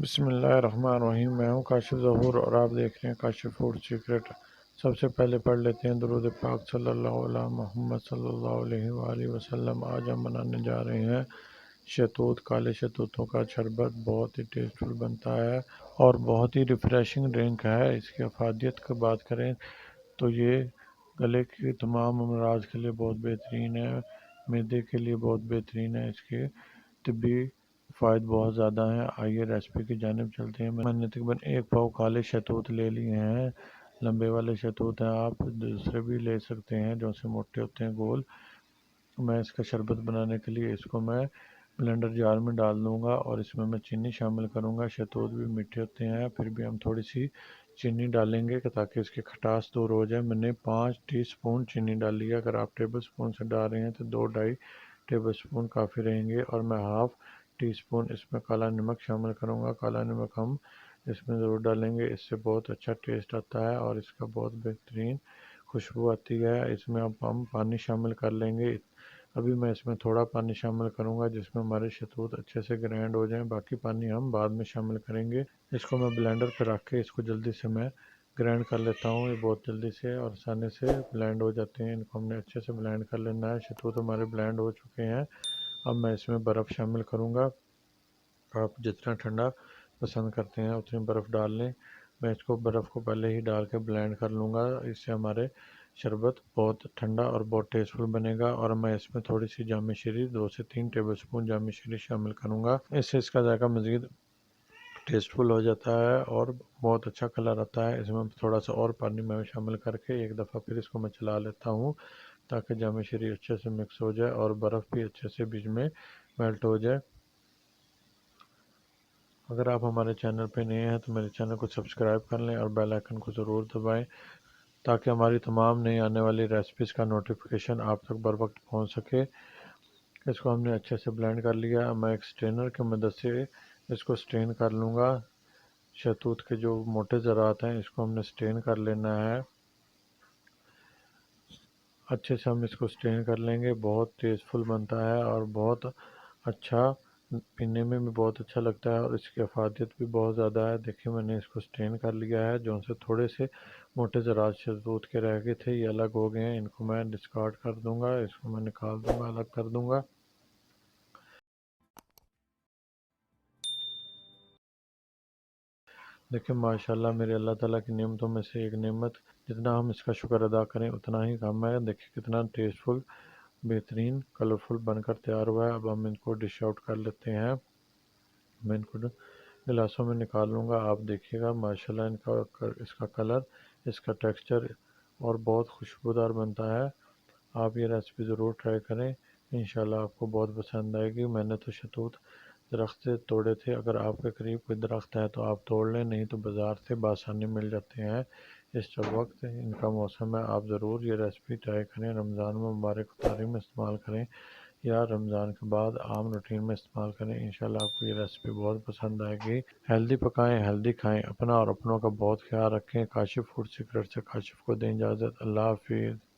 बिस्मिल्लाहिर्रहमानिर्रहीम। मैं हूँ काशिफ ज़हूर और आप देख रहे हैं काशिफ फूड सीक्रेट। सबसे पहले पढ़ लेते हैं दुरूद पाक सल्लल्लाहु अला मुहम्मद सल्लल्लाहु अलैहि वसल्लम। आज हम बनाने जा रहे हैं शहतूत। काले शहतूतों का शरबत बहुत ही टेस्टफुल बनता है और बहुत ही रिफ़्रेशिंग ड्रिंक है। इसकी अफादियत की बात करें तो ये गले के तमाम अमराज के लिए बहुत बेहतरीन है, मैदे के लिए बहुत बेहतरीन है। इसके तिब्बी फ़ायदे बहुत ज़्यादा हैं। आइए रेसिपी की जानिब चलते हैं। मैंने तकरीबन 1 पाव काले शहतूत ले लिए हैं। लंबे वाले शहतूत हैं, आप दूसरे भी ले सकते हैं जो से मोटे होते हैं गोल। मैं इसका शरबत बनाने के लिए इसको मैं ब्लेंडर जार में डाल दूंगा और इसमें मैं चीनी शामिल करूंगा। शहतूत भी मीठे होते हैं, फिर भी हम थोड़ी सी चीनी डालेंगे ताकि इसकी खटास दूर हो जाए। मैंने 5 टीस्पून चीनी डाली है। अगर आप टेबल स्पून से डाल रहे हैं तो 2-2.5 टेबल स्पून काफ़ी रहेंगे। और मैं हाफ़ टी स्पून इसमें काला नमक शामिल करूँगा। काला नमक हम इसमें ज़रूर डालेंगे, इससे बहुत अच्छा टेस्ट आता है और इसका बहुत बेहतरीन खुशबू आती है। इसमें अब हम पानी शामिल कर लेंगे। अभी मैं इसमें थोड़ा पानी शामिल करूँगा जिसमें हमारे शहतूत अच्छे से ग्राइंड हो जाएं। बाकी पानी हम बाद में शामिल करेंगे। इसको मैं ब्लेंडर पर रख के इसको जल्दी से मैं ग्राइंड कर लेता हूँ। ये बहुत जल्दी से और आसानी से ब्लेंड हो जाते हैं। इनको हमने अच्छे से ब्लेंड कर लेना है। शहतूत हमारे ब्लेंड हो चुके हैं। अब मैं इसमें बर्फ़ शामिल करूँगा। आप जितना ठंडा पसंद करते हैं उतनी बर्फ़ डाल लें। मैं इसको बर्फ़ को पहले ही डाल के ब्लेंड कर लूँगा। इससे हमारे शरबत बहुत ठंडा और बहुत टेस्टफुल बनेगा। और मैं इसमें थोड़ी सी जामी शीरी 2 से 3 टेबल स्पून जामी शीरी शामिल करूँगा। इससे इसका जायका मज़ीद टेस्टफुल हो जाता है और बहुत अच्छा कलर आता है। इसमें थोड़ा सा और पानी मैं शामिल करके एक दफ़ा फिर इसको मैं चला लेता हूँ ताकि जामी शीरी अच्छे से मिक्स हो जाए और बर्फ़ भी अच्छे से बीच में मेल्ट हो जाए। अगर आप हमारे चैनल पे नए हैं तो मेरे चैनल को सब्सक्राइब कर लें और बेल आइकन को ज़रूर दबाएं ताकि हमारी तमाम नई आने वाली रेसिपीज़ का नोटिफिकेशन आप तक बर वक्त पहुँच सके। इसको हमने अच्छे से ब्लेंड कर लिया। मैं एक स्ट्रेनर की मदद से इसको स्ट्रेन कर लूँगा। शहतूत के जो मोटे ज़रात हैं इसको हमने स्ट्रेन कर लेना है। अच्छे से हम इसको स्ट्रेन कर लेंगे। बहुत टेस्टफुल बनता है और बहुत अच्छा, पीने में भी बहुत अच्छा लगता है और इसकी अफादियत भी बहुत ज़्यादा है। देखिए मैंने इसको स्ट्रेन कर लिया है। जो से थोड़े से मोटे ज़रात शहतूत के रह गए थे ये अलग हो गए हैं। इनको मैं डिस्कार्ड कर दूंगा, इसको मैं निकाल दूंगा, अलग कर दूंगा। देखिए माशाल्लाह मेरे अल्लाह ताला की नेमतों में से एक नेमत, जितना हम इसका शुक्र अदा करें उतना ही कम है। देखिए कितना टेस्टफुल, बेहतरीन, कलरफुल बनकर तैयार हुआ है। अब हम इनको डिश आउट कर लेते हैं। मैं इनको गिलासों में निकाल लूँगा। आप देखिएगा माशाल्लाह इसका कलर, इसका टेक्सचर और बहुत खुशबूदार बनता है। आप ये रेसिपी ज़रूर ट्राई करें, इंशाल्लाह आपको बहुत पसंद आएगी। मैंने तो शहतूत दरख्त से तोड़े थे। अगर आपके करीब कोई दरख्त है तो आप तोड़ लें, नहीं तो बाज़ार से बआसानी मिल जाते हैं। इस वक्त इनका मौसम है, आप ज़रूर ये रेसिपी ट्राई करें। रमज़ान में मुबारक इफ्तारी में इस्तेमाल करें या रमज़ान के बाद आम रूटीन में इस्तेमाल करें। इंशाल्लाह आपको ये रेसिपी बहुत पसंद आएगी। हेल्दी पकाएं, हेल्दी खाएं, अपना और अपनों का बहुत ख्याल रखें। काशिफ फूड सीक्रेट से काशिफ को दें इजाज़त। अल्लाह हाफिज़।